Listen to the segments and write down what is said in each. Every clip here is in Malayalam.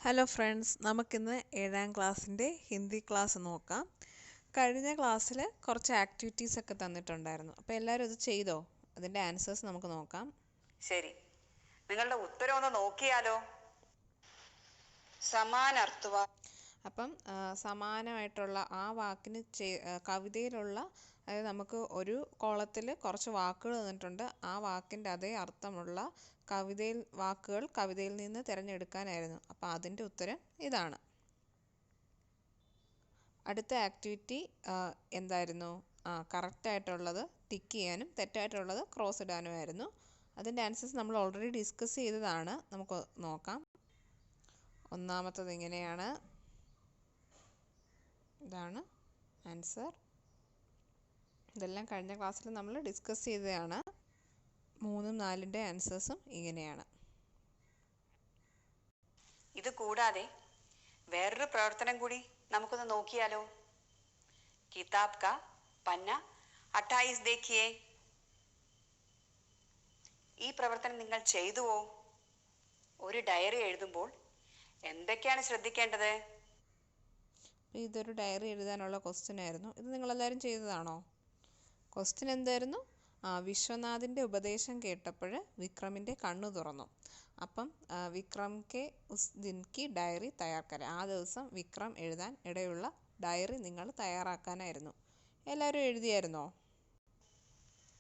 ഹലോ ഫ്രണ്ട്സ്, നമുക്കിന്ന് 7ാം ക്ലാസ്സിൻ്റെ ഹിന്ദി ക്ലാസ് നോക്കാം. കഴിഞ്ഞ ക്ലാസ്സിൽ കുറച്ച് ആക്ടിവിറ്റീസ് ഒക്കെ തന്നിട്ടുണ്ടായിരുന്നു. അപ്പോൾ എല്ലാവരും ഇത് ചെയ്തോ? അതിൻ്റെ ആൻസേഴ്സ് നമുക്ക് നോക്കാം. ശരി, നിങ്ങളുടെ ഉത്തരം ഒന്ന് നോക്കിയാലോ. സമാനർത്ഥവ. അപ്പം സമാനമായിട്ടുള്ള ആ വാക്കിന് കവിതയിലുള്ള, അതായത് നമുക്ക് ഒരു കോളത്തിൽ കുറച്ച് വാക്കുകൾ തന്നിട്ടുണ്ട്. ആ വാക്കിൻ്റെ അതേ അർത്ഥമുള്ള വാക്കുകൾ കവിതയിൽ നിന്ന് തിരഞ്ഞെടുക്കാനായിരുന്നു. അപ്പോൾ അതിൻ്റെ ഉത്തരം ഇതാണ്. അടുത്ത ആക്ടിവിറ്റി എന്തായിരുന്നു? കറക്റ്റായിട്ടുള്ളത് ടിക്ക് ചെയ്യാനും തെറ്റായിട്ടുള്ളത് ക്രോസ് ഇടാനുമായിരുന്നു. അതിൻ്റെ ആൻസേഴ്സ് നമ്മൾ ഓൾറെഡി ഡിസ്കസ് ചെയ്തതാണ്. നമുക്ക് നോക്കാം. ഒന്നാമത്തത് ഇങ്ങനെയാണ്. ഇതാണ് ആൻസർ. ഇതെല്ലാം കഴിഞ്ഞ ക്ലാസ്സിൽ നമ്മൾ ഡിസ്കസ് ചെയ്തതാണ്. 3ഉം 4ൻ്റെ ആൻസേഴ്സും ഇങ്ങനെയാണ്. ഇത് കൂടാതെ വേറൊരു പ്രവർത്തനം കൂടി നമുക്കൊന്ന് നോക്കിയാലോ. കിതാബ് കാ പന്ന 28 ദേഖിയേ. ഈ പ്രവർത്തനം നിങ്ങൾ ചെയ്തുവോ? ഒരു ഡയറി എഴുതുമ്പോൾ എന്തൊക്കെയാണ് ശ്രദ്ധിക്കേണ്ടത്? ഇതൊരു ഡയറി എഴുതാനുള്ള ക്വസ്റ്റ്യൻ ആയിരുന്നു. ഇത് നിങ്ങളെല്ലാവരും ചെയ്തതാണോ? ക്വസ്റ്റ്യൻ എന്തായിരുന്നു? വിശ്വനാഥിൻ്റെ ഉപദേശം കേട്ടപ്പോൾ വിക്രമിൻ്റെ കണ്ണു തുറന്നു. അപ്പം വിക്രം കെ ഉസ് ദിൻ കി ഡയറി തയ്യാർ കരെ. ആ ദിവസം വിക്രം എഴുതാൻ ഇടയുള്ള ഡയറി നിങ്ങൾ തയ്യാറാക്കാനായിരുന്നു. എല്ലാവരും എഴുതിയായിരുന്നോ?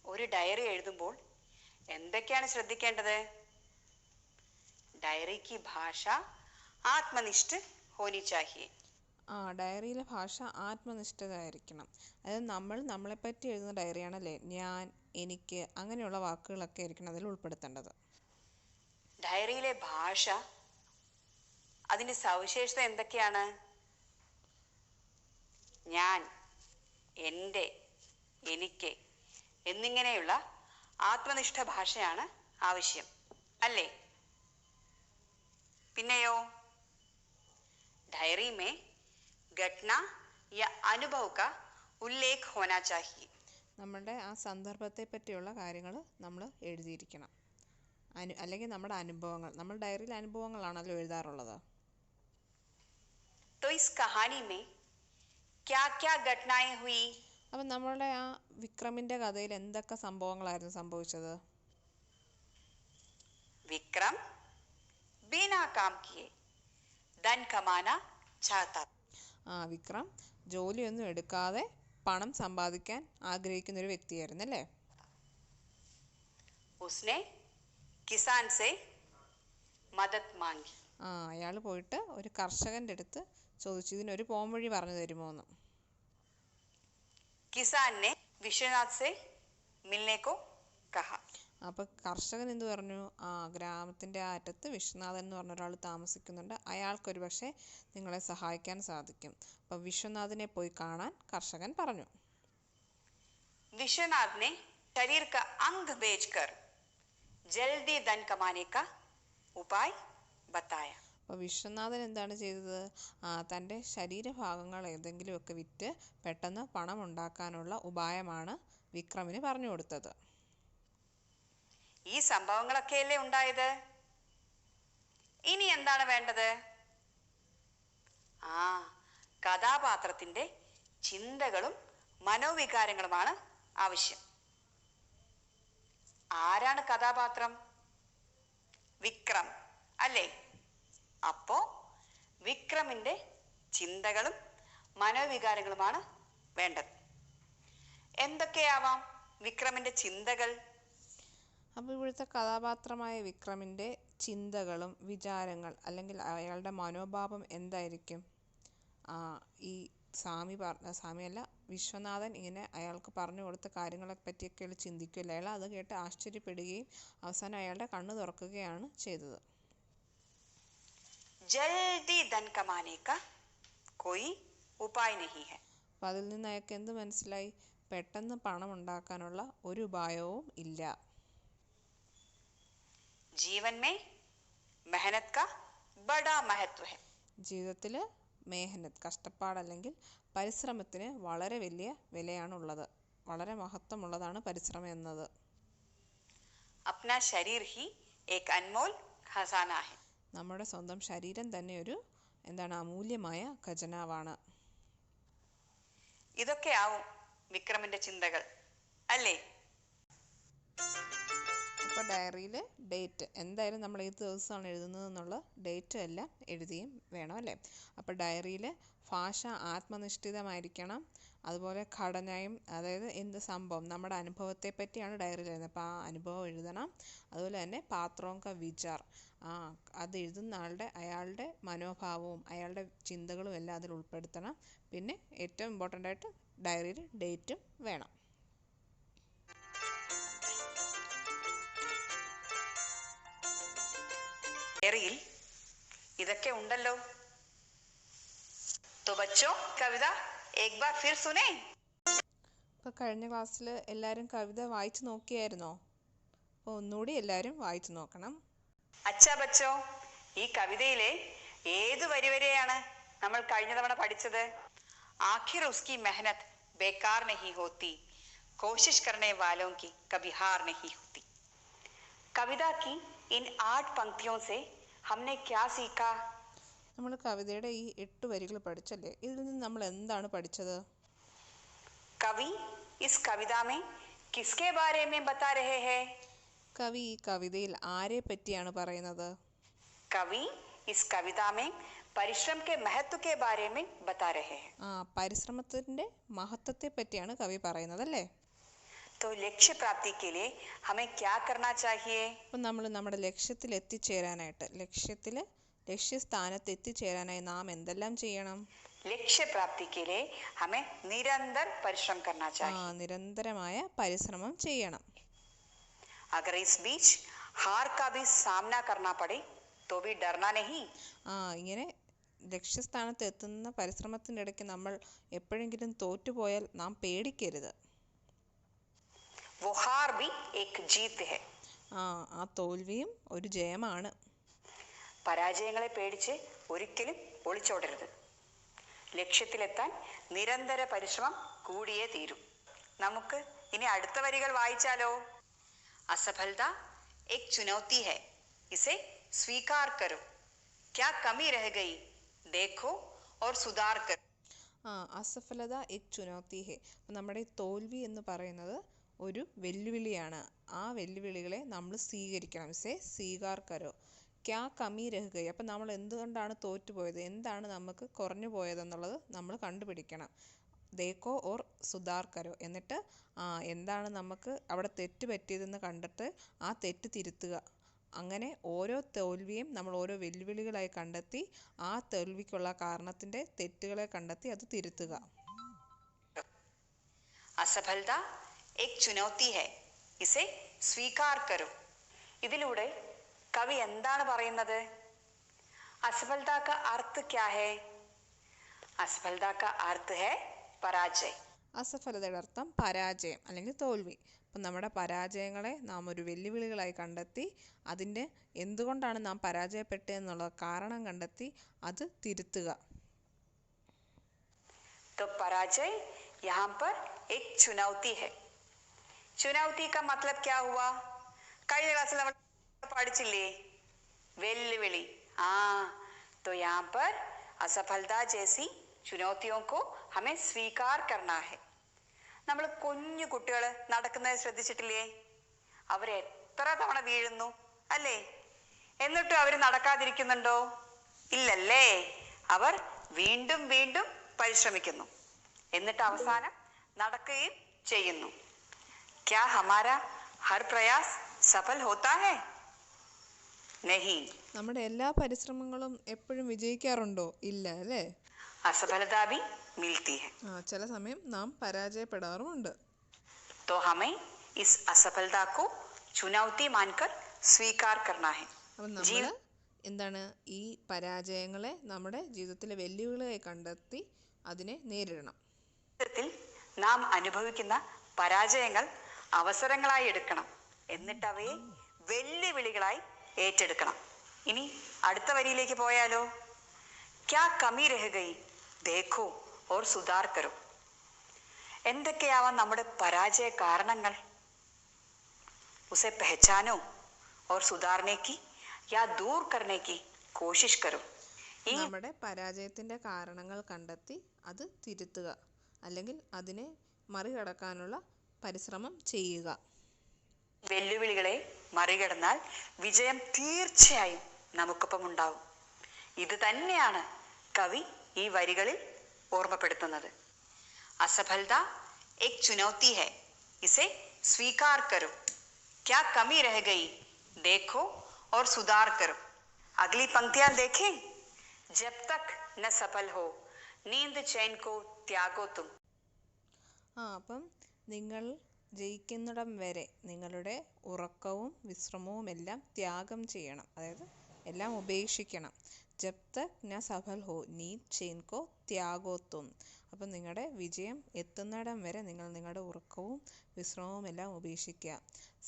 ഒരു ഡയറി എഴുതുമ്പോൾ എന്തൊക്കെയാണ് ശ്രദ്ധിക്കേണ്ടത്? ഡയറി കി ഭാഷ ആത്മനിഷ്ഠ ഹോനി ചാഹിയേ. ഡയറിയിലെ ഭാഷ ആത്മനിഷ്ഠമായിരിക്കണം. അതായത് നമ്മളെപ്പറ്റി എഴുതുന്ന ഡയറിയാണല്ലേ. ഞാൻ, എനിക്ക്, അങ്ങനെയുള്ള വാക്കുകളൊക്കെ ആയിരിക്കണം അതിൽ ഉൾപ്പെടുത്തേണ്ടത്. ഡയറിയിലെ ഭാഷ, അതിൻ്റെ സവിശേഷത എന്തൊക്കെയാണ്? ഞാൻ, എൻ്റെ, എനിക്ക് എന്നിങ്ങനെയുള്ള ആത്മനിഷ്ഠ ഭാഷയാണ് ആവശ്യം, അല്ലേ? പിന്നെയോ, ഡയറി മേ ഘട്ന യ അനുഭവ കാ ഉല്ലേഖ് ഹോനാ ചാഹിയെ. നമ്മുടെ ആ സന്ദർഭത്തെ പറ്റിയുള്ള കാര്യങ്ങൾ നമ്മൾ എഴുതിയിരിക്കണം. അല്ലെങ്കിൽ നമ്മുടെ അനുഭവങ്ങൾ. നമ്മൾ ഡയറിയിൽ അനുഭവങ്ങളാണല്ലോ എഴുതാറുള്ളത്. तो इस कहानी में क्या क्या घटनाएं हुई? അപ്പം നമ്മളുടെ ആ വിക്രമിൻ്റെ കഥയിൽ എന്തൊക്കെ സംഭവങ്ങളായിരുന്നു സംഭവിച്ചത്? വിക്രം ബിനാ കാം കിയെ ധൻ കമാന ചാഹതാ. വിക്രം ജോലിയൊന്നും എടുക്കാതെ പണം സമ്പാദിക്കാൻ ആഗ്രഹിക്കുന്ന ഒരു വ്യക്തിയായിരുന്നു, അല്ലേ? ഉസ്നെ കിസാൻ സെ മദത് മാംഗി. അയാൾ പോയിട്ട് ഒരു കർഷകൻ്റെ അടുത്ത് ചോദിച്ചു, ഇതിനൊരു പോംവഴി പറഞ്ഞു തരുമോ എന്ന്. കിസാൻ നെ വിശ്വനാഥ് സെ മിൽനെ കോ കഹാ. അപ്പോൾ കർഷകൻ എന്ത് പറഞ്ഞു? ഗ്രാമത്തിൻ്റെ ആ അറ്റത്ത് വിശ്വനാഥൻ എന്ന് പറഞ്ഞ ഒരാൾ താമസിക്കുന്നുണ്ട്. അയാൾക്കൊരു പക്ഷേ നിങ്ങളെ സഹായിക്കാൻ സാധിക്കും. അപ്പോൾ വിശ്വനാഥിനെ പോയി കാണാൻ കർഷകൻ പറഞ്ഞു. വിശ്വനാഥ് നെ ശരീർ കാ അംഗ് ബേച്ച്കർ ജൽദി ധൻ കമാനെ കാ ഉപായ് ബത്തായ. അപ്പോൾ വിശ്വനാഥൻ എന്താണ് ചെയ്തത്? തൻ്റെ ശരീരഭാഗങ്ങൾ ഏതെങ്കിലുമൊക്കെ വിറ്റ് പെട്ടെന്ന് പണം ഉണ്ടാക്കാനുള്ള ഉപായമാണ് വിക്രമിന് പറഞ്ഞു കൊടുത്തത്. ഈ സംഭവങ്ങളൊക്കെയല്ലേ ഉണ്ടായത്. ഇനി എന്താണ് വേണ്ടത്? കഥാപാത്രത്തിന്റെ ചിന്തകളും മനോവികാരങ്ങളുമാണ് ആവശ്യം. ആരാണ് കഥാപാത്രം? വിക്രം, അല്ലേ? അപ്പോ വിക്രമിന്റെ ചിന്തകളും മനോവികാരങ്ങളുമാണ് വേണ്ടത്. എന്തൊക്കെയാവാം വിക്രമിന്റെ ചിന്തകൾ? അപ്പോൾ ഇവിടുത്തെ കഥാപാത്രമായ വിക്രമിൻ്റെ ചിന്തകളും വിചാരങ്ങൾ, അല്ലെങ്കിൽ അയാളുടെ മനോഭാവം എന്തായിരിക്കും? ഈ സ്വാമിയല്ല, വിശ്വനാഥൻ ഇങ്ങനെ അയാൾക്ക് പറഞ്ഞു കൊടുത്ത കാര്യങ്ങളെ പറ്റിയൊക്കെ അയാൾ ചിന്തിക്കില്ല. അയാൾ അത് കേട്ട് ആശ്ചര്യപ്പെടുകയും അവസാനം അയാളുടെ കണ്ണ് തുറക്കുകയാണ് ചെയ്തത്. ജൽദി ധൻ കമാനെ കാ കോയി ഉപായ് നഹീ ഹൈ. അപ്പം അതിൽ നിന്ന് അയാൾക്ക് എന്ത് മനസ്സിലായി? പെട്ടെന്ന് പണം ഉണ്ടാക്കാനുള്ള ഒരു ഉപായവും ഇല്ല. ജീവൻ മേ മെഹനത് കാ ബഡാ മഹത്വ ഹൈ. ജീവിതത്തിൽ മെഹനത്ത്, കഷ്ടപ്പാടല്ലെങ്കിൽ പരിശ്രമത്തിന് വളരെ വലിയ വിലയാണുള്ളത്. വളരെ മഹത്വമുള്ളതാണ് പരിശ്രമം എന്നത്. അപ്നാ ശരീർ ഹി ഏക് അൻമോൽ ഖസാന ഹൈ. നമ്മുടെ സ്വന്തം ശരീരം തന്നെ ഒരു അമൂല്യമായ ഖജനാവാണ്. ഇതൊക്കെയാവും വിക്രമിന്റെ ചിന്തകൾ അല്ലേ? അപ്പോൾ ഡയറിയിൽ ഡേറ്റ് എന്തായാലും നമ്മൾ ഏത് ദിവസമാണ് എഴുതുന്നത് എന്നുള്ള ഡേറ്റ് എല്ലാം എഴുതിയും വേണം അല്ലേ? അപ്പോൾ ഡയറിയിൽ ഭാഷ ആത്മനിഷ്ഠിതമായിരിക്കണം. അതുപോലെ ഘടനയും, അതായത് എന്ത് സംഭവം നമ്മുടെ അനുഭവത്തെ പറ്റിയാണ് ഡയറിയിൽ എഴുതുന്നത്, അപ്പോൾ ആ അനുഭവം എഴുതണം. അതുപോലെ തന്നെ പാത്രോം ക വിചാർ, അത് എഴുതുന്ന അയാളുടെ മനോഭാവവും അയാളുടെ ചിന്തകളും എല്ലാം അതിൽ ഉൾപ്പെടുത്തണം. പിന്നെ ഏറ്റവും ഇമ്പോർട്ടൻ്റ് ആയിട്ട് ഡയറിയിൽ ഡേറ്റും വേണം. ഡയറിയിൽ ഇതൊക്കെ ഉണ്ടല്ലോ. तो बच्चों कविता एक बार फिर सुने. ഇപ്പോൾ കഴിഞ്ഞ ക്ലാസ്സിൽ എല്ലാവരും കവിത വായിച്ചു നോക്കിയായിരുന്നോ? അപ്പോൾ ഒന്നുകൂടി എല്ലാവരും വായിച്ചു നോക്കണം. അച്ഛാ ബച്ചോ, ഈ കവിതയിലെ ഏത് വരി വരെയാണ് നമ്മൾ കഴിഞ്ഞ തവണ പഠിച്ചത്? ആഖിർ ഉസ്കി മെഹനത് ബേക്കാർ നഹീ ഹോത്തി, കോശിഷ് കർനെ വാലോं की कभी हार नहीं होती. कविता की इन 8 पंक्तियों से हमने क्या सीखा? നമ്മൾ കവിതയുടെ ഈ 8 വരികൾ പഠിച്ചല്ലേ? ഇതിൽ നിന്ന് നമ്മൾ എന്താണ് പഠിച്ചത്? कवि इस कविता में किसके बारे में बता रहे हैं? കവി ഈ കവിതയിൽ ആരെ പറ്റിയാണ് പറയുന്നത്? कवि इस कविता में परिश्रम के महत्व के बारे में बता रहे हैं. പരിശ്രമത്തിന്റെ മഹത്വത്തെ പറ്റിയാണ് കവി പറയുന്നത് അല്ലേ? तो लक्ष्य प्राप्ति के लिए हमें क्या करना चाहिए? അപ്പം നമ്മൾ നമ്മുടെ ലക്ഷ്യത്തിൽ എത്തിച്ചേരാനായിട്ട്, ലക്ഷ്യസ്ഥാനത്ത് എത്തിച്ചേരാനായി നാം എന്തെല്ലാം ചെയ്യണം? लक्ष्य प्राप्ति के लिए हमें निरंतर परिश्रम करना चाहिए. നിരന്തരമായ പരിശ്രമം ചെയ്യണം. अगर इस बीच हार का भी सामना करना पड़े तो भी डरना नहीं. ഇങ്ങനെ ലക്ഷ്യസ്ഥാനത്ത് എത്തുന്ന പരിശ്രമത്തിൻ്റെ ഇടയ്ക്ക് നമ്മൾ എപ്പോഴെങ്കിലും തോറ്റുപോയാൽ നാം പേടിക്കരുത്. वो हार भी एक जीत है. ആ തോൽവിയും ഒരു ജയമാണ്. പരാജയങ്ങളെ പേടിച്ച് ഒരിക്കലും ഒളിച്ചോടരുത്. ലക്ഷ്യത്തിലെത്താൻ നിരന്തര പരിശ്രമം കൂടിയേ തീരൂ. നമുക്ക് ഇനി അടുത്ത വരികൾ വായിച്ചാലോ? असफलता एक चुनौती है, इसे स्वीकार करो. क्या कमी रह गई, देखो और सुधार करो. അസഫലത എക് ചുനൗത്തി ഹെ. നമ്മുടെ തോൽവി എന്ന് പറയുന്നത് ഒരു വെല്ലുവിളിയാണ്. ആ വെല്ലുവിളികളെ നമ്മൾ സ്വീകരിക്കണം. ഇസേ സ്വീകാർ കരോ. ക്യാ കമി രഹുകൈ. അപ്പം നമ്മൾ എന്തുകൊണ്ടാണ് തോറ്റുപോയത്, എന്താണ് നമുക്ക് കുറഞ്ഞു പോയതെന്നുള്ളത് നമ്മൾ കണ്ടുപിടിക്കണം. ദേക്കോ ഓർ സുധാർ കരോ. എന്നിട്ട് എന്താണ് നമുക്ക് അവിടെ തെറ്റ് പറ്റിയതെന്ന് കണ്ടിട്ട് ആ തെറ്റ് തിരുത്തുക. അങ്ങനെ ഓരോ തോൽവിയും നമ്മൾ ഓരോ വെല്ലുവിളികളായി കണ്ടെത്തി ആ തോൽവിക്കുള്ള കാരണത്തിൻ്റെ തെറ്റുകളെ കണ്ടെത്തി അത് തിരുത്തുക. असफलता एक चुनौती है, इसे स्वीकार करो. ഇതിലൂടെ കവി എന്താണ് പറയുന്നത്? असफलता का अर्थ क्या है? असफलता का अर्थ है पराजय. അസഫലതയുടെ അർത്ഥം പരാജയം അല്ലെങ്കിൽ തോൽവി. അപ്പം നമ്മുടെ പരാജയങ്ങളെ നാം ഒരു വെല്ലുവിളികളായി കണ്ടെത്തി അതിൻ്റെ എന്തുകൊണ്ടാണ് നാം പരാജയപ്പെട്ടതെന്നുള്ള കാരണം കണ്ടെത്തി അത് തിരുത്തുക. तो पराजय यहाँ पर एक चुनौती है. चुनौती का मतलब क्या हुआ? കഴിഞ്ഞ ക്ലാസ്സിൽ നമ്മൾ പഠിച്ചില്ലേ? വെല്ലുവിളി. तो यहाँ पर असफलता जैसी चुनौतियों को हमें स्वीकार करना है. നമ്മൾ കുഞ്ഞു കുട്ടികൾ നടക്കുന്നത് ശ്രദ്ധിച്ചിട്ടില്ലേ? അവരെത്ര തവണ വീഴുന്നു അല്ലേ? എന്നിട്ടും അവർ നടക്കാതിരിക്കുന്നുണ്ടോ? ഇല്ലല്ലേ. അവർ വീണ്ടും വീണ്ടും പരിശ്രമിക്കുന്നു, എന്നിട്ട് അവസാനം നടക്കുകയും ചെയ്യുന്നു. क्या हमारा हर प्रयास सफल होता है? नहीं. നമ്മുടെ എല്ലാ പരിശ്രമങ്ങളും എപ്പോഴും വിജയിക്കാറുണ്ടോ? ഇല്ല അല്ലേ? असफलता भी मिलती है. ചില സമയം നാം പരാജയപ്പെടാറുമുണ്ട്. तो हमें इस असफलता को चुनौती मानकर स्वीकार करना है. അപ്പം നമ്മൾ എന്താണ് ഈ പരാജയങ്ങളെ നമ്മുടെ ജീവിതത്തിലെ വെല്ലുവിളികളായി കണ്ടെത്തി അതിനെ നേരിടണം. ജീവിതത്തിൽ നാം അനുഭവിക്കുന്ന പരാജയങ്ങൾ അവസരങ്ങളായി എടുക്കണം, എന്നിട്ട് അവയെ വെല്ലുവിളികളായി ഏറ്റെടുക്കണം. ഇനി അടുത്ത വരിയിലേക്ക് പോയാലോ? ക്യാ കമി രഹ ഗയി, ദേഖോ ഓർ സുധാർ കരോ. എന്തൊക്കെയാവാം നമ്മുടെ പരാജയ കാരണങ്ങൾ? ഉസെ പെഹചാനോ और सुधारने की या दूर करने की कोशिश करो। നമ്മുടെ പരാജയത്തിൻ്റെ കാരണങ്ങൾ കണ്ടെത്തി അത് തിരുത്തുക, അല്ലെങ്കിൽ അതിനെ മറികടക്കാനുള്ള പരിശ്രമം ചെയ്യുക. വെല്ലുവിളികളെ മറികടന്നാൽ വിജയം തീർച്ചയായും നമുക്കൊപ്പം ഉണ്ടാവും. ഇത് തന്നെയാണ് കവി ഈ വരികളിൽ ഓർമ്മപ്പെടുത്തുന്നത്. असफलता एक चुनौती है, इसे स्वीकार करो. क्या कमी रह गई देखो और सुधार करो. अगली पंक्तियां देखें. जब तक न सफल हो नींद चैन को त्यागो तुम. അപ്പം നിങ്ങൾ ജയിക്കുന്നിടം വരെ നിങ്ങളുടെ ഉറക്കവും വിശ്രമവും എല്ലാം ത്യാഗം ചെയ്യണം, അതായത് എല്ലാം ഉപേക്ഷിക്കണം. ജബ് തക് ന സഫൽ ഹോ നീത് ചെയിൻ കോ ത്യാഗോ തും. അപ്പം നിങ്ങളുടെ വിജയം എത്തുന്നിടം വരെ നിങ്ങൾ നിങ്ങളുടെ ഉറക്കവും വിശ്രമവും എല്ലാം ഉപേക്ഷിക്കുക.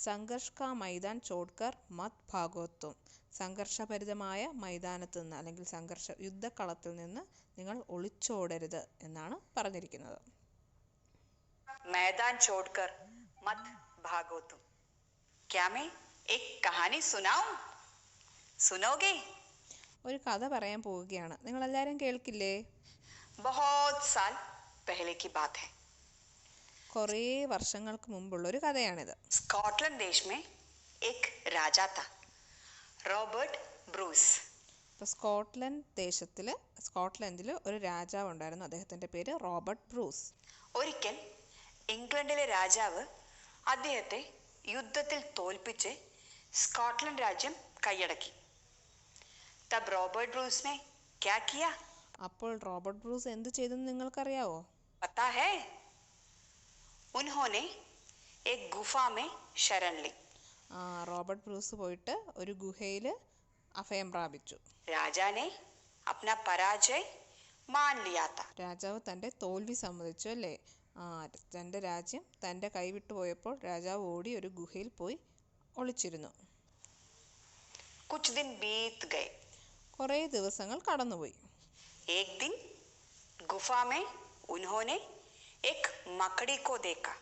സംഘർഷ് കാ മൈതാൻ ചോഡ്കർ മത് ഭാഗോ തും. സംഘർഷഭരിതമായ മൈതാനത്ത് നിന്ന്, അല്ലെങ്കിൽ യുദ്ധക്കളത്തിൽ നിന്ന് നിങ്ങൾ ഒളിച്ചോടരുത് എന്നാണ് പറഞ്ഞിരിക്കുന്നത്. मैदान छोड़कर मत भागो तुम. क्या मैं एक कहानी सुनाऊं? सुनोगे? ഒരു കഥ പറയാൻ പോവുകയാണ്, നിങ്ങളെല്ലാവരും കേൾക്കില്ലേ? बहुत साल पहले की बात है. കുറേ വർഷങ്ങൾക്ക് മുമ്പുള്ളൊരു കഥയാണിത്. स्कॉटलैंड देश में एक राजा था, रॉबर्ट ब्रूस. ഇപ്പോൾ സ്കോട്ട്ലൻഡിൽ ഒരു രാജാവ് ഉണ്ടായിരുന്നു. അദ്ദേഹത്തിൻ്റെ പേര് റോബർട്ട് ബ്രൂസ്. ഒരിക്കൽ ഇംഗ്ലണ്ടിലെ രാജാവ് അദ്ദേഹത്തെ യുദ്ധത്തിൽ തോൽപ്പിച്ച് സ്കോട്ട്ലൻഡ് രാജ്യം കൈയടക്കി. തബ് റോബർട്ട് ബ്രൂസിനെ ക്യാ കിയാ? അപ്പോൾ റോബർട്ട് ബ്രൂസ് എന്ത് ചെയ്തെന്ന് നിങ്ങൾക്കറിയാവോ? പത്താ ഹേ? ഉൻഹോനെ ഏക് ഗുഫാ മേ ശരൺ ലി. റോബർട്ട് ബ്രൂസ് പോയിട്ട് ഒരു ഗുഹയിൽ അഭയം പ്രാപിച്ചു. രാജാനെ അപ്നാ പരാജയ് മാൻ ലിയാ താ. രാജാവ് തൻ്റെ തോൽവി സമ്മതിച്ചു അല്ലേ? തൻ്റെ രാജ്യം തൻ്റെ കൈവിട്ടു പോയപ്പോൾ രാജാവ് ഓടി ഒരു ഗുഹയിൽ പോയി ഒളിച്ചിരുന്നു. കുച്ച് ദിൻ ബീത് ഗയേ. കുറേ ദിവസങ്ങൾ കടന്നുപോയി. ഏക് ദിൻ ഗുഫാ മേ ഉൻഹോനെ ഏക് മക്കടി കോ ദേഖാ.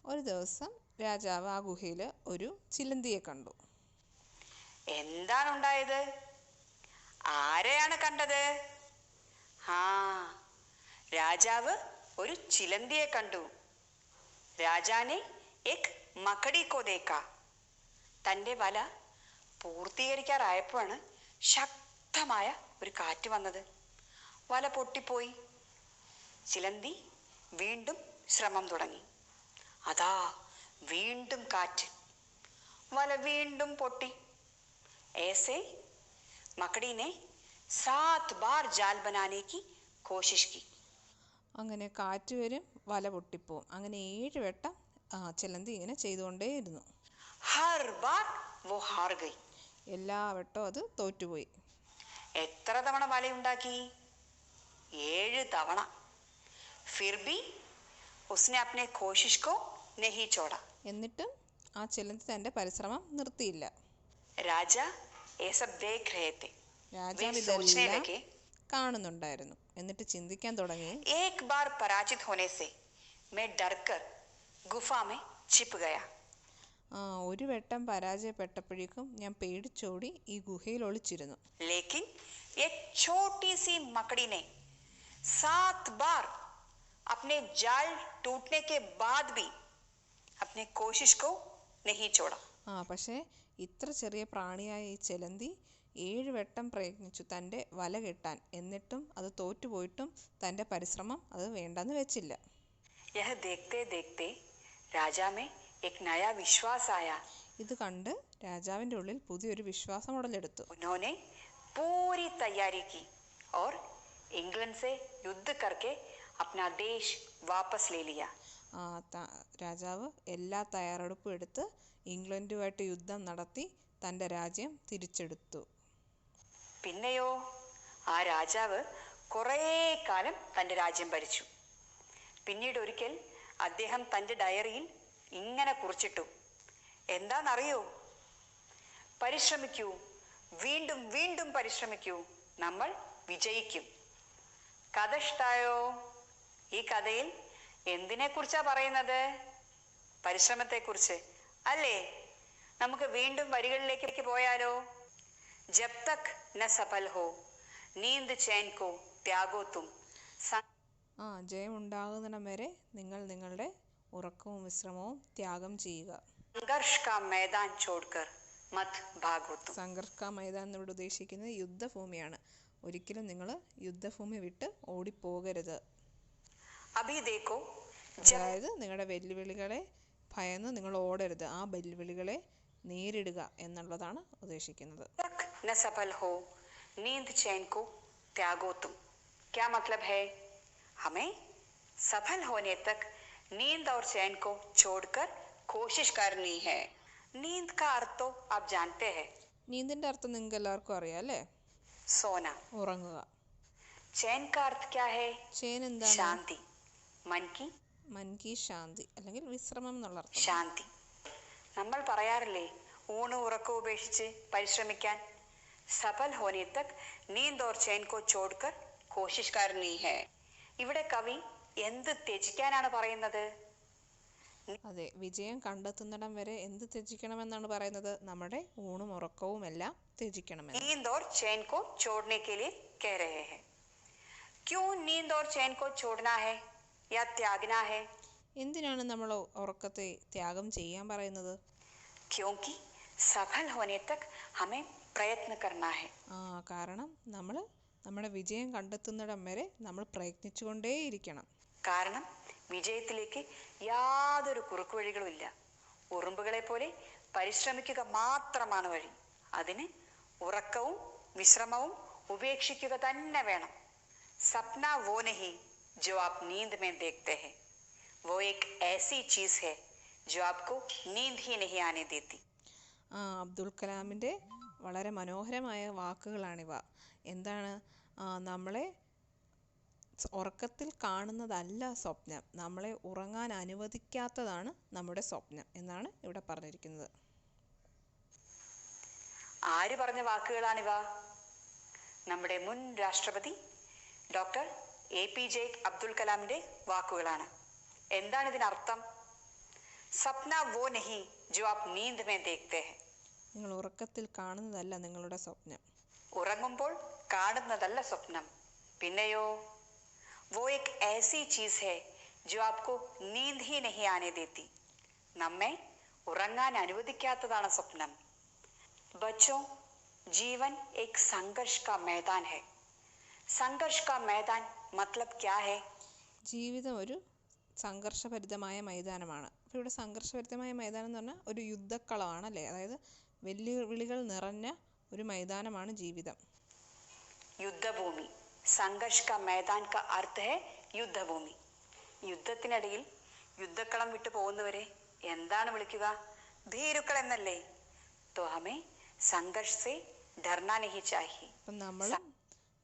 ഒരു ദിവസം രാജാവ് ആ ഗുഹയിൽ ഒരു ചിലന്തിയെ കണ്ടു. എന്താണ് ഉണ്ടായത്? ആരെയാണ് കണ്ടത്? രാജാവ് ഒരു ചിലന്തിയെ കണ്ടു. രാജാനെ ഏക് മക്കടി കോ ദേഖാ. തൻ്റെ വല പൂർത്തീകരിക്കാറായപ്പോഴാണ് ശക്തമായ ഒരു കാറ്റ് വന്നത്. വല പൊട്ടിപ്പോയി. ചിലന്തി വീണ്ടും ശ്രമം തുടങ്ങി. അതാ വീണ്ടും കാറ്റ്. വല വീണ്ടും പൊട്ടി. ऐसे मकड़ी ने 7 बार जाल बनाने की कोशिश की. അങ്ങനെ കാറ്റ് വരും, വല പൊട്ടിപ്പോവും. അങ്ങനെ 7 വട്ടം ചിലന്തി ഇങ്ങനെ ചെയ്തുകൊണ്ടേയിരുന്നു. हर बार वो हार गई. എല്ലാ വട്ടവും അത് തോറ്റുപോയി. എത്ര തവണ വലയുണ്ടാക്കി? 7 തവണ. फिर भी उसने अपने कोशिश को नहीं छोड़ा. എന്നിട്ടും ആ ചിലന്തി തൻ്റെ പരിശ്രമം നിർത്തിയില്ല. राजा ये सब देख रहे थे. രാജാവ് ഇതെല്ലാം കാണുന്നുണ്ടായിരുന്നു. എന്നിട്ട് ചിന്തിക്കാൻ തുടങ്ങി. एक बार पराजित होने से मैं डरकर गुफा में छिप गया. ഒരു വട്ടം പരാജയപ്പെട്ടപ്പോഴേക്കും ഞാൻ പേടിച്ചോടി ഈ ഗുഹയിൽ ഒളിച്ചിരുന്നു. लेकिन एक छोटी सी मकड़ी ने 7 बार अपने जाल टूटने के बाद भी अपने कोशिश को नहीं छोड़ा. പക്ഷേ ഇത്ര ചെറിയ പ്രാണിയായ ഈ ചിലന്തി 7 വട്ടം പ്രയത്നിച്ചു തൻ്റെ വല കെട്ടാൻ. എന്നിട്ടും അത് തോറ്റുപോയിട്ടും തൻ്റെ പരിശ്രമം അത് വേണ്ടെന്ന് വെച്ചില്ല. यह देखते देखते राजा में एक नया विश्वास आया. ഇത് കണ്ട് രാജാവിൻ്റെ ഉള്ളിൽ പുതിയൊരു വിശ്വാസം ഉടലെടുത്തു. उन्होंने पूरी तैयारी की और इंग्लैंड से युद्ध करके अपना देश वापस ले लिया. രാജാവ് എല്ലാ തയ്യാറെടുപ്പും എടുത്ത് ഇംഗ്ലണ്ടുമായിട്ട് യുദ്ധം നടത്തി തൻ്റെ രാജ്യം തിരിച്ചെടുത്തു. പിന്നെയോ ആ രാജാവ് കുറേ കാലം തൻ്റെ രാജ്യം ഭരിച്ചു. പിന്നീട് ഒരിക്കൽ അദ്ദേഹം തൻ്റെ ഡയറിയിൽ ഇങ്ങനെ കുറിച്ചിട്ടു. എന്താണെന്നറിയോ? പരിശ്രമിക്കൂ, വീണ്ടും വീണ്ടും പരിശ്രമിക്കൂ, നമ്മൾ വിജയിക്കും. കഥ ഇഷ്ടായോ? ഈ കഥയിൽ എന്തിനെ കുറിച്ചാ പറയുന്നത്? പരിശ്രമത്തെക്കുറിച്ച് അല്ലേ? നമുക്ക് വീണ്ടും വരികളിലേക്ക് പോയാലോ? जब तक न सफल हो नींद चैन को त्यागो तुम ജയം ഉണ്ടാകുന്നിടം വരെ നിങ്ങൾ നിങ്ങളുടെ ഉറക്കവും വിശ്രമവും ത്യാഗം ചെയ്യുക. संघर्ष का मैदान छोड़कर मत भागो तुम. സംഘർഷ് കാ മൈതാൻ എന്നിവിടെ ഉദ്ദേശിക്കുന്നത് യുദ്ധഭൂമിയാണ്. ഒരിക്കലും നിങ്ങൾ യുദ്ധഭൂമി വിട്ട് ഓടിപ്പോകരുത്. अभी देखो അതായത് നിങ്ങളുടെ വെല്ലുവിളികളെ ഭയന്ന് നിങ്ങൾ ഓടരുത്, ആ വെല്ലുവിളികളെ നേരിടുക എന്നുള്ളതാണ് ഉദ്ദേശിക്കുന്നത്. न सफल हो नींद चैन को त्यागो तुम. क्या मतलब है? हमें सफल होने तक नींद और चैन को छोड़कर कोशिश करनी है. नींद का अर्थ तो आप जानते हैं. നീന്തിന്റെ അർത്ഥം നിങ്ങൾക്ക് എല്ലാവർക്കും അറിയാം അല്ലേ? सोना. ഉറങ്ങുക. चैन का अर्थ क्या है? ചേൻ എന്താണ്? शांति. मन की മൻ കി ശാന്തി അല്ലെങ്കിൽ വിശ്രമം എന്നുള്ള അർത്ഥം. ശാന്തി. നമ്മൾ പറയാറില്ലേ ഊണ് ഉറക്കം ഉപേക്ഷിച്ച് പരിശ്രമിക്കാൻ. സഫൽ ഹോനെ തക് നീന്ത് ഓർ ചൈൻ കോ ചോഡ്കർ കോശിഷ് കർനി ഹൈ. ഇവിടെ കവി എന്ത് ത്യജിക്കാനാണ് പറയുന്നത്? അതെ, വിജയം കണ്ടെത്തുന്നിടം വരെ എന്ത് ത്യജിക്കണമെന്നാണ് പറയുന്നത്? നമ്മുടെ ഊണും ഉറക്കവും എല്ലാം ത്യജിക്കണമെന്ന്. नींद और चैन को छोड़ने के लिए कह रहे हैं. क्यों नींद और चैन को छोड़ना है या त्यागना है? എന്തിനാണ് നമ്മൾ ഉറക്കത്തെ ത്യാഗം ചെയ്യാൻ പറയുന്നത്? क्योंकि सफल होने तक हमें प्रयत्न करना है. കാരണം നമ്മൾ നമ്മുടെ വിജയം കണ്ടെത്തുന്നിടം വരെ നമ്മൾ പ്രയത്നിച്ചുകൊണ്ടേയിരിക്കണം. കാരണം വിജയത്തിലേക്ക് യാതൊരു കുറുക്കുവഴികളും ഇല്ല. ഉറുമ്പുകളെ പോലെ പരിശ്രമിക്കുക മാത്രമാണ് വഴി. അതിന് ഉറക്കവും വിശ്രമവും ഉപേക്ഷിക്കുക തന്നെ വേണം. സപ്ന वो नहीं जो आप नींद में देखते हैं. वो एक ऐसी चीज है जो आपको नींद ही नहीं आने देती. അബ്ദുൽ കലാമിൻ്റെ വളരെ മനോഹരമായ വാക്കുകളാണിവ. എന്താണ്? നമ്മളെ ഉറക്കത്തിൽ കാണുന്നതല്ല സ്വപ്നം, നമ്മളെ ഉറങ്ങാൻ അനുവദിക്കാത്തതാണ് നമ്മുടെ സ്വപ്നം എന്നാണ് ഇവിടെ പറഞ്ഞിരിക്കുന്നത്. ആര് പറഞ്ഞ വാക്കുകളാണിവ? നമ്മുടെ മുൻ രാഷ്ട്രപതി ഡോക്ടർ APJ അബ്ദുൽ കലാമിന്റെ വാക്കുകളാണ്. എന്താണ് ഇതിനർത്ഥം? സപ്ന വോ നഹി ജോ ആപ് നീന്ത് മേ ദേഖ്തേ ഹൈ. നിങ്ങൾ ഉറക്കത്തിൽ കാണുന്നതല്ല നിങ്ങളുടെ സ്വപ്നം. ഉറങ്ങുമ്പോൾ കാണുന്നതല്ല സ്വപ്നം. പിന്നെയോ? वो एक ऐसी चीज है जो आपको नींद ही नहीं आने देती. നമ്മെ ഉറങ്ങാൻ അനുവദിക്കാത്തതാണ് സ്വപ്നം. बच्चों, जीवन एक संघर्ष का मैदान है. संघर्ष का मैदान मतलब क्या है? ജീവിതം ഒരു സംഘർഷഭരിതമായ മൈതാനമാണ്. അപ്പോൾ ഇവിടെ സംഘർഷഭരിതമായ മൈതാനം എന്ന് പറഞ്ഞാൽ ഒരു യുദ്ധക്കളമാണ് അല്ലേ? അതായത് വെല്ലുവിളികൾ നിറഞ്ഞ ഒരു മൈതാനമാണ് ജീവിതം. യുദ്ധഭൂമി. സംഘർഷ കാ मैदान का अर्थ है യുദ്ധഭൂമി. യുദ്ധത്തിനിടയിൽ യുദ്ധക്കളം വിട്ടു പോകുന്നവരെ എന്താണ് വിളിക്കുക? ഭീരുക്കൾ എന്നല്ലേ? तो हमें संघर्ष से डरना नहीं चाहिए. അപ്പം നമ്മൾ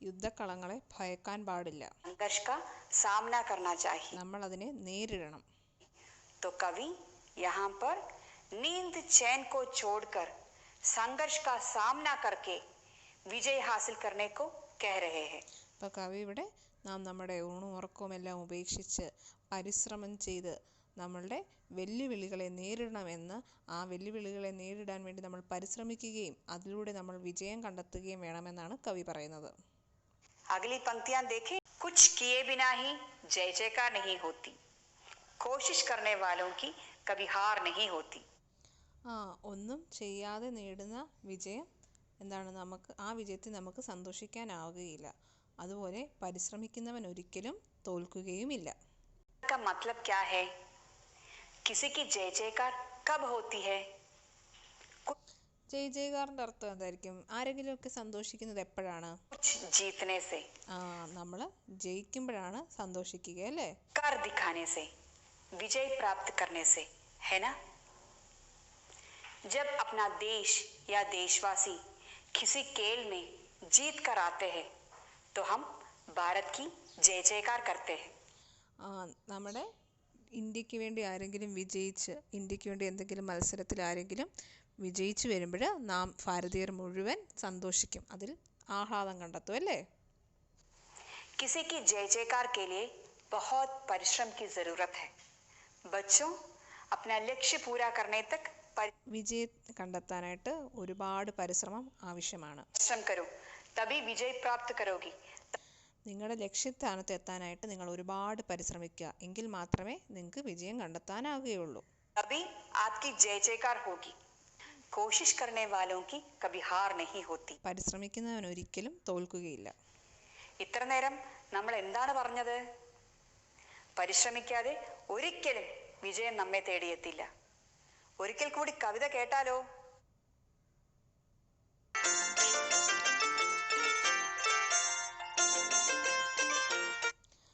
യുദ്ധക്കളങ്ങളെ ഭയക്കാൻ പാടില്ല. संघर्ष का सामना करना चाहिए. നമ്മൾ അതിനെ നേരിടണം. तो कवि यहाँ पर नींद चैन को छोड़कर संघर्ष का सामना करके विजय हासिल करने को कह रहे हैं. അപ്പോൾ കവി ഇവിടെ നാം നമ്മുടെ ഊണും ഉറക്കവും എല്ലാം ഉപേക്ഷിച്ച് പരിശ്രമം ചെയ്ത് നമ്മളുടെ വെല്ലുവിളികളെ നേരിടണമെന്ന്, ആ വെല്ലുവിളികളെ നേരിടാൻ വേണ്ടി നമ്മൾ പരിശ്രമിക്കുകയും അതിലൂടെ നമ്മൾ വിജയം കണ്ടെത്തുകയും വേണമെന്നാണ് കവി പറയുന്നത്. अगली पंक्तियां देखें. कुछ किए बिना ही जय जयकार नहीं होती. कोशिश करने वालों की कभी हार नहीं होती. ഒന്നും ചെയ്യാതെ നേടുന്ന വിജയം എന്താണ്? ആ വിജയത്തിൽ നമുക്ക് സന്തോഷിക്കാനാവുകയില്ല. അതുപോലെ പരിശ്രമിക്കുന്നവൻ ഒരിക്കലും തോൽക്കുകയുമില്ല. का मतलब क्या है? किसी की जय जयकार कब होती है? ജയ് ജയകാറിന്റെ അർത്ഥം എന്തായിരിക്കും? ആരെങ്കിലും ഒക്കെ സന്തോഷിക്കുന്നത് എപ്പോഴാണ്? जीतने से. നമ്മൾ ജയിക്കുമ്പോഴാണ് സന്തോഷിക്കുക അല്ലേ? कर दिखाने से, विजय प्राप्त करने से, है ना? जब अपना देश या देशवासी किसी खेल में जीत कर आते हैं तो हम भारत की जय जयकार करते हैं. നമ്മുടെ ഇന്ത്യക്ക് വേണ്ടി ആരെങ്കിലും വിജയിച്ച്, ഇന്ത്യക്ക് വേണ്ടി എന്തെങ്കിലും മത്സരത്തിൽ ആരെങ്കിലും വിജയിച്ചു വരുമ്പോൾ നാം ഭാരതീയർ മുഴുവൻ സന്തോഷിക്കും, അതിൽ ആഹ്ലാദം കണ്ടെത്തും അല്ലേ? किसी की जय जयकार के लिए बहुत परिश्रम की जरूरत है. बच्चों, अपना लक्ष्य पूरा करने तक വിജയം കണ്ടെത്താനായിട്ട് ഒരുപാട് പരിശ്രമം ആവശ്യമാണ്. परिश्रम करो तभी विजय प्राप्त करोगी. നിങ്ങളുടെ ലക്ഷ്യസ്ഥാനത്ത് എത്താനായിട്ട് നിങ്ങൾ ഒരുപാട് പരിശ്രമിക്കുക. എങ്കിൽ മാത്രമേ നിങ്ങൾക്ക് വിജയം കണ്ടെത്താനാവുകയുള്ളൂ. तभी आपकी जय जयकार होगी. कोशिश करने वालों की कभी हार नहीं होती. പരിശ്രമിക്കുന്നവൻ ഒരിക്കലും തോൽക്കുകയില്ല. ഇത്ര നേരം നമ്മൾ എന്താണ് പറഞ്ഞത്? പരിശ്രമിക്കാതെ ഒരിക്കലും വിജയം നമ്മെ തേടിയെത്തില്ല. ഒരിക്കൽ കൂടി കവിത കേട്ടാലോ?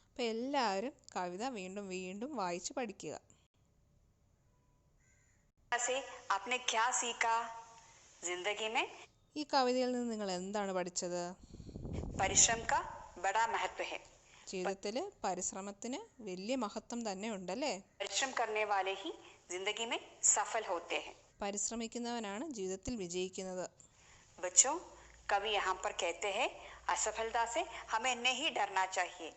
അപ്പം എല്ലാവരും കവിത വീണ്ടും വീണ്ടും വായിച്ച് പഠിക്കുക. आपने क्या सीखा जिंदगी में? ഈ കവിതയിൽ നിന്ന് നിങ്ങൾ എന്താണ് പഠിച്ചത്? परिश्रम का बड़ा महत्व है. ജീവിതത്തിൽ പരിശ്രമത്തിന് വലിയ മഹത്വം തന്നെ ഉണ്ടല്ലേ? परिश्रम करने वाले ही जिंदगी में सफल होते हैं. പരിശ്രമിക്കുന്നവനാണ് ജീവിതത്തിൽ വിജയിക്കുന്നത്. बच्चों, कवि यहाँ पर कहते हैं असफलता से हमें नहीं डरना चाहिए.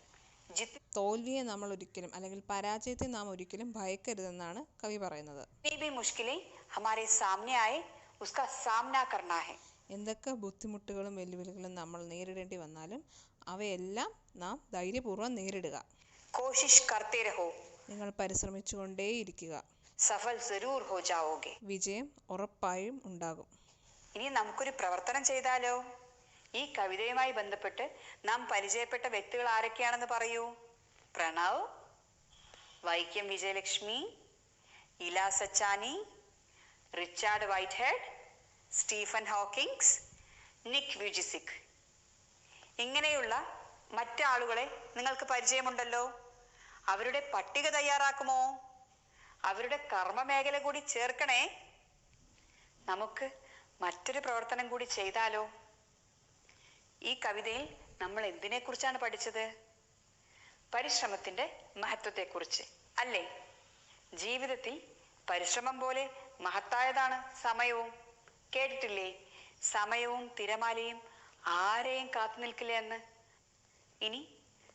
തോൽവിയെ നമ്മൾ ഒരിക്കലും അല്ലെങ്കിൽ പരാജയത്തെ നാം ഒരിക്കലും ഭയക്കരുതെന്നാണ് കവി പറയുന്നത്. जितनी भी मुश्किलें हमारे सामने आए उसका सामना करना है. എന്തൊക്കെ ബുദ്ധിമുട്ടുകളും വെല്ലുവിളികളും നമ്മൾ നേരിടേണ്ടി വന്നാലും അവയെല്ലാം നാം ധൈര്യപൂർവ്വം നേരിടുക. कोशिश करते रहो. നിങ്ങൾ പരിശ്രമിച്ചുകൊണ്ടേയിരിക്കുക. സഫൽ ജരൂർ ഹോ ജാവോഗെ. വിജയം ഉറപ്പായും ഉണ്ടാകും. ഇനി നമുക്കൊരു പ്രവർത്തനം ചെയ്താലോ? ഈ കവിതയുമായി ബന്ധപ്പെട്ട് നാം പരിചയപ്പെട്ട വ്യക്തികൾ ആരൊക്കെയാണെന്ന് പറയൂ. Pranav, Vaikom Vijayalakshmi, Ila Sachani, Richard Whitehead, Stephen Hawkings, Nick Vujicic. ഇങ്ങനെയുള്ള മറ്റാളുകളെ നിങ്ങൾക്ക് പരിചയമുണ്ടല്ലോ. അവരുടെ പട്ടിക തയ്യാറാക്കുമോ? അവരുടെ കർമ്മമേഖല കൂടി ചേർക്കണേ. നമുക്ക് മറ്റൊരു പ്രവർത്തനം കൂടി ചെയ്താലോ? ഈ കവിതയിൽ നമ്മൾ എന്തിനെ കുറിച്ചാണ് പഠിച്ചത്? പരിശ്രമത്തിന്റെ മഹത്വത്തെക്കുറിച്ച് അല്ലേ? ജീവിതത്തിൽ പരിശ്രമം പോലെ മഹത്തായതാണ് സമയവും. കേട്ടിട്ടില്ലേ? സമയവും തിരമാലയും ആരെയും കാത്തു നിൽക്കില്ല എന്ന്. ഇനി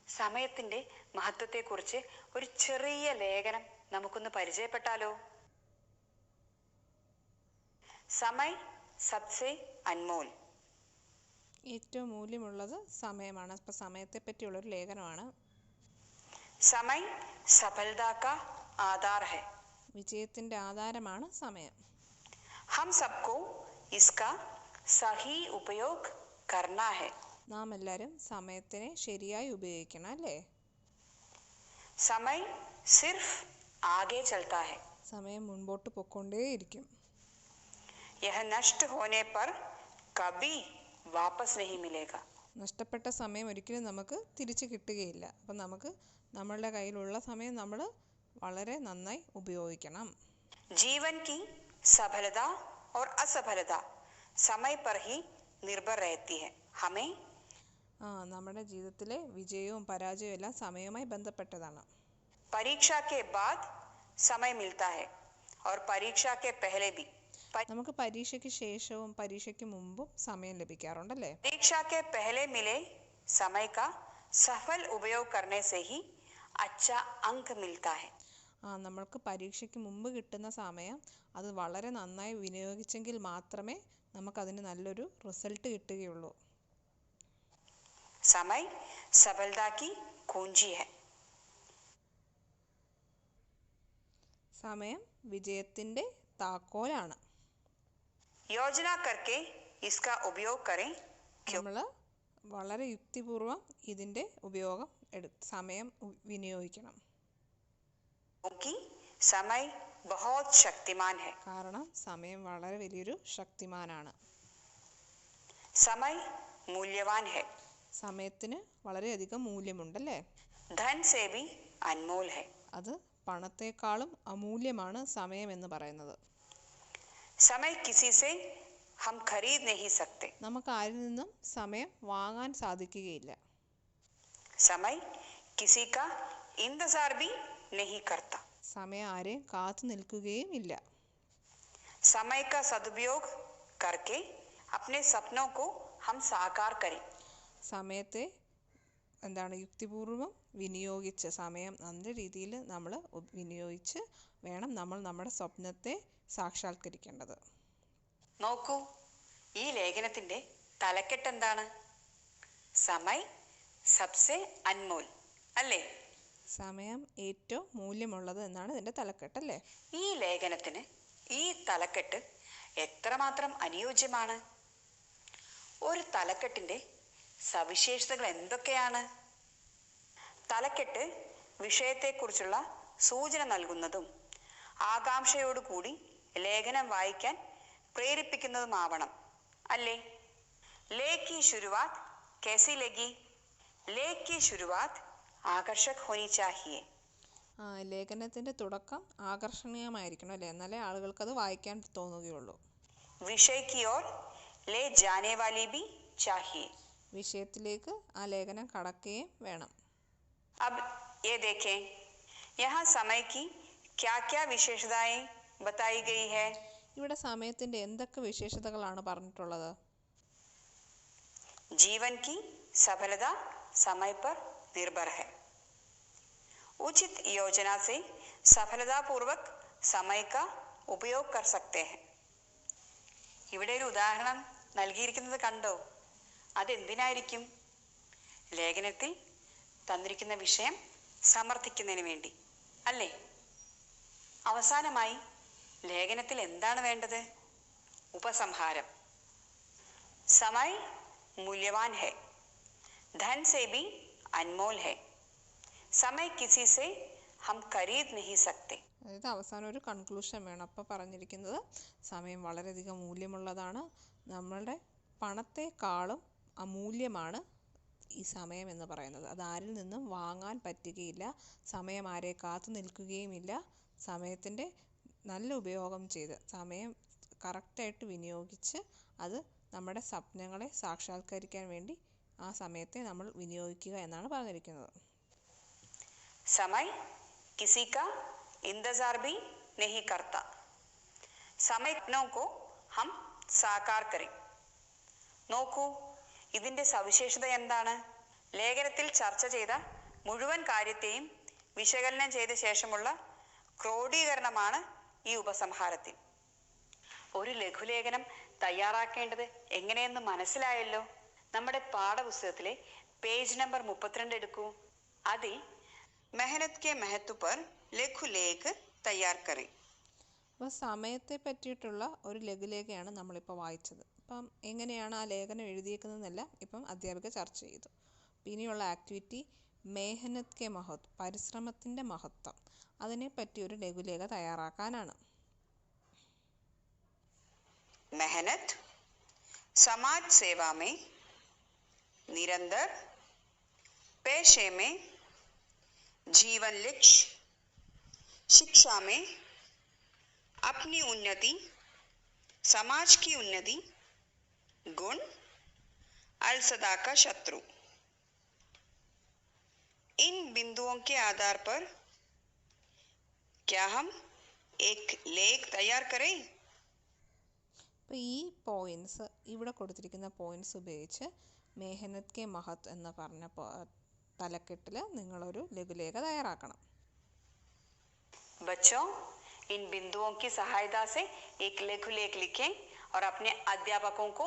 സമയത്തിന്റെ മഹത്വത്തെക്കുറിച്ച് ഒരു ചെറിയ ലേഖനം നമുക്കൊന്ന് പരിചയപ്പെട്ടാലോ? സമയ് സബ്സെ അൻമോൽ. ഏറ്റവും മൂല്യമുള്ളത് സമയമാണ്. അപ്പം സമയത്തെ പറ്റിയുള്ളൊരു ലേഖനമാണ്. സമയ് സഫലതാ കാ ആധാർ ഹൈ. വിജയത്തിന്റെ ആധാരമാണ് സമയം. ഹം സബ്കോ ഇസ്കാ സഹി ഉപയോഗ് കർനാ ഹൈ. നാം എല്ലാവരും സമയത്തിനെ ശരിയായി ഉപയോഗിക്കണം അല്ലേ? സമയ് സിർഫ് ആകെ ചൽത്താ ഹൈ. സമയം മുൻപോട്ട് പൊക്കൊണ്ടേയിരിക്കും. യഹ നഷ്ട് ഹോനെ പർ കബി വാപസ് നഹി മിലേഗ. നഷ്ടപ്പെട്ട സമയം ഒരിക്കലും നമുക്ക് തിരിച്ചു കിട്ടുകയില്ല. അപ്പം നമുക്ക് നമ്മളുടെ കയ്യിലുള്ള സമയം നമ്മൾ വളരെ നന്നായി ഉപയോഗിക്കണം. ജീവൻ की सफलता और असफलता समय पर ही निर्भर रहती है. हमें നമ്മുടെ ജീവിതത്തിലെ വിജയവും പരാജയവും എല്ലാം സമയവുമായി ബന്ധപ്പെട്ടതാണ്. परीक्षा के बाद समय मिलता है और परीक्षा के पहले भी. നമുക്ക് പരീക്ഷയ്ക്ക് ശേഷവും പരീക്ഷയ്ക്ക് മുമ്പും സമയം ലഭിക്കാറുണ്ടല്ലേ? परीक्षा के पहले मिले समय का सफल उपयोग करने से ही अच्छा अंक मिलता है. നമ്മൾക്ക് പരീക്ഷയ്ക്ക് മുമ്പ് കിട്ടുന്ന സമയം അത് വളരെ നന്നായി വിനിയോഗിച്ചെങ്കിൽ മാത്രമേ നമുക്കതിന് നല്ലൊരു റിസൾട്ട് കിട്ടുകയുള്ളൂ. समय सफलता की कुंजी है. സമയം വിജയത്തിന്റെ താക്കോലാണ്. योजना करके इसका उपयोग करें. നമ്മൾ വളരെ യുക്തിപൂർവം ഇതിന്റെ ഉപയോഗം സമയം വിനിയോഗിക്കണം. क्योंकि समय बहुत शक्तिमान है. കാരണം സമയം വളരെ വലിയൊരു ശക്തിമാനാണ്. समय मूल्यवान है. സമയത്തിന് വളരെയധികം മൂല്യമുണ്ടല്ലേ? धन से भी अनमोल है. അത് പണത്തെക്കാളും അമൂല്യമാണ് സമയം എന്ന് പറയുന്നത്. समय किसी से हम खरीद नहीं सकते. നമുക്ക് ആരിൽ നിന്നും സമയം വാങ്ങാൻ സാധിക്കുകയില്ല. समय किसी का इंतजार भी नहीं करता. സമയം ആരെയും കാത്തു നിൽക്കുകയും ഇല്ല. समय का सदुपयोग करके अपने सपनों को हम साकार करें. സമയത്തെ യുക്തിപൂർവം വിനിയോഗിച്ച് സമയം നല്ല രീതിയിൽ നമ്മൾ വിനിയോഗിച്ച് വേണം നമ്മൾ നമ്മുടെ സ്വപ്നത്തെ സാക്ഷാത്കരിക്കേണ്ടത്. നോക്കൂ, ഈ ലേഖനത്തിന്റെ തലക്കെട്ട് എന്താണ്? സമയ് സബ്സെ അൻമോൽ അല്ലേ? സമയം ഏറ്റവും മൂല്യമുള്ളത് എന്നാണ് ഇതിൻ്റെ തലക്കെട്ട് അല്ലേ? ഈ ലേഖനത്തിന് ഈ തലക്കെട്ട് എത്രമാത്രം അനുയോജ്യമാണ്? ഒരു തലക്കെട്ടിന്റെ സവിശേഷതകൾ എന്തൊക്കെയാണ്? തലക്കെട്ട് വിഷയത്തെക്കുറിച്ചുള്ള സൂചന നൽകുന്നതും ആകാംക്ഷയോടുകൂടി ലേഖനം വായിക്കാൻ പ്രേരിപ്പിക്കുന്നതുമാവണം അല്ലേ? लेख की शुरुआत कैसी लगी? लेख की शुरुआत आकर्षक होनी चाहिए. ലേഖനത്തിൻ്റെ തുടക്കം ആകർഷണീയമായിരിക്കണം അല്ലേ? എന്നാലേ ആളുകൾക്കത് വായിക്കാൻ തോന്നുകയുള്ളൂ. विषय की ओर ले जाने वाली भी चाहिए. വിഷയത്തിലേക്ക് ആ ലേഖനം കടക്കുകയും വേണം. अब ये देखें, यहाँ समय की क्या क्या विशेषताएं बताई गई है. ഇവിടെ സമയത്തിൻ്റെ എന്തൊക്കെ വിശേഷതകളാണ് പറഞ്ഞിട്ടുള്ളത്? जीवन की सफलता समय पर निर्भर है. उचित योजना से सफलतापूर्वक समय का उपयोग कर सकते हैं. ഇവിടെ ഒരു ഉദാഹരണം നൽകിയിരിക്കുന്നത് കണ്ടോ? അതെന്തിനായിരിക്കും? ലേഖനത്തിൽ തന്നിരിക്കുന്ന വിഷയം സമർത്ഥിക്കുന്നതിന് വേണ്ടി അല്ലേ? അവസാനമായി ലേഖനത്തിൽ എന്താണ് വേണ്ടത്? ഉപസംഹാരം. समय मूल्यवान है, धन से भी अनमोल है. समय किसी से हम खरीद नहीं सकते. അതായത് അവസാനം ഒരു കൺക്ലൂഷൻ വേണം. അപ്പോൾ പറഞ്ഞിരിക്കുന്നത് സമയം വളരെയധികം മൂല്യമുള്ളതാണ്. നമ്മളുടെ പണത്തെക്കാളും അമൂല്യമാണ് ഈ സമയം എന്ന് പറയുന്നത്. അത് ആരിൽ നിന്നും വാങ്ങാൻ പറ്റുകയില്ല. സമയം ആരെ കാത്തു നിൽക്കുകയുമില്ല. സമയത്തിൻ്റെ നല്ല ഉപയോഗം ചെയ്ത് സമയം കറക്റ്റായിട്ട് വിനിയോഗിച്ച് അത് നമ്മുടെ സ്വപ്നങ്ങളെ സാക്ഷാത്കരിക്കാൻ വേണ്ടി ആ സമയത്തെ നമ്മൾ വിനിയോഗിക്കുക എന്നാണ് പറഞ്ഞിരിക്കുന്നത്. समय किसी का इंतजार भी नहीं करता. സമയനോ को हम साकार करें. നോക്കൂ, ഇതിന്റെ സവിശേഷത എന്താണ്? ലേഖനത്തിൽ ചർച്ച ചെയ്ത മുഴുവൻ കാര്യത്തെയും വിശകലനം ചെയ്ത ശേഷമുള്ള ക്രോഡീകരണമാണ് ഈ ഉപസംഹാരത്തിൽ. ഒരു ലഘുലേഖനം തയ്യാറാക്കേണ്ടത് എങ്ങനെയെന്ന് മനസ്സിലായല്ലോ. നമ്മുടെ പാഠപുസ്തകത്തിലെ പേജ് നമ്പർ 32 എടുക്കൂ. അതിൽ മെഹനത് കെ മഹത്വ പർ ലഘുലേഖ തയ്യാർ കറേ. അപ്പോൾ സമയത്തെ പറ്റിയിട്ടുള്ള ഒരു ലഘുലേഖയാണ് നമ്മളിപ്പോൾ വായിച്ചത്. അപ്പം എങ്ങനെയാണ് ആ ലേഖനം എഴുതിയേക്കുന്നതെന്നെല്ലാം ഇപ്പം അധ്യാപിക ചർച്ച ചെയ്തു. ഇനിയുള്ള ആക്ടിവിറ്റി മെഹനത് കെ മഹത്വ, പരിശ്രമത്തിൻ്റെ മഹത്വം, അതിനെപ്പറ്റി ഒരു ലഘുലേഖ തയ്യാറാക്കാനാണ്. मेहनत समाज सेवा में निरंतर, पेशे में जीवन लक्ष्य, शिक्षा में अपनी उन्नति, समाज की उन्नति, गुण अलसदा का शत्रु. इन बिंदुओं के आधार पर क्या हम एक लेख तैयार करें? അപ്പോൾ ഈ പോയിൻറ്റ്സ്, ഇവിടെ കൊടുത്തിരിക്കുന്ന പോയിൻറ്റ്സ് ഉപയോഗിച്ച് മെഹനത് കെ മഹത് എന്ന് പറഞ്ഞ തലക്കെട്ടിൽ നിങ്ങളൊരു ലഘുലേഖ തയ്യാറാക്കണം. बच्चों, इन बिंदुओं की सहायता से एक लघुलेख लिखें और अपने अध्यापकों को.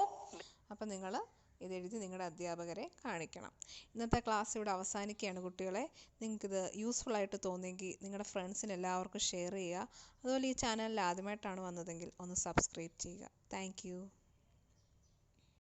അപ്പോൾ നിങ്ങൾ ഇതെഴുതി നിങ്ങളുടെ അധ്യാപകരെ കാണിക്കണം. ഇന്നത്തെ ക്ലാസ് ഇവിടെ അവസാനിക്കുകയാണ് കുട്ടികളെ. നിങ്ങൾക്കിത് യൂസ്ഫുൾ ആയിട്ട് തോന്നിയെങ്കിൽ നിങ്ങളുടെ ഫ്രണ്ട്സിന് എല്ലാവർക്കും ഷെയർ ചെയ്യുക. അതുപോലെ ഈ ചാനലിൽ ആദ്യമായിട്ടാണ് വന്നതെങ്കിൽ ഒന്ന് സബ്സ്ക്രൈബ് ചെയ്യുക. താങ്ക്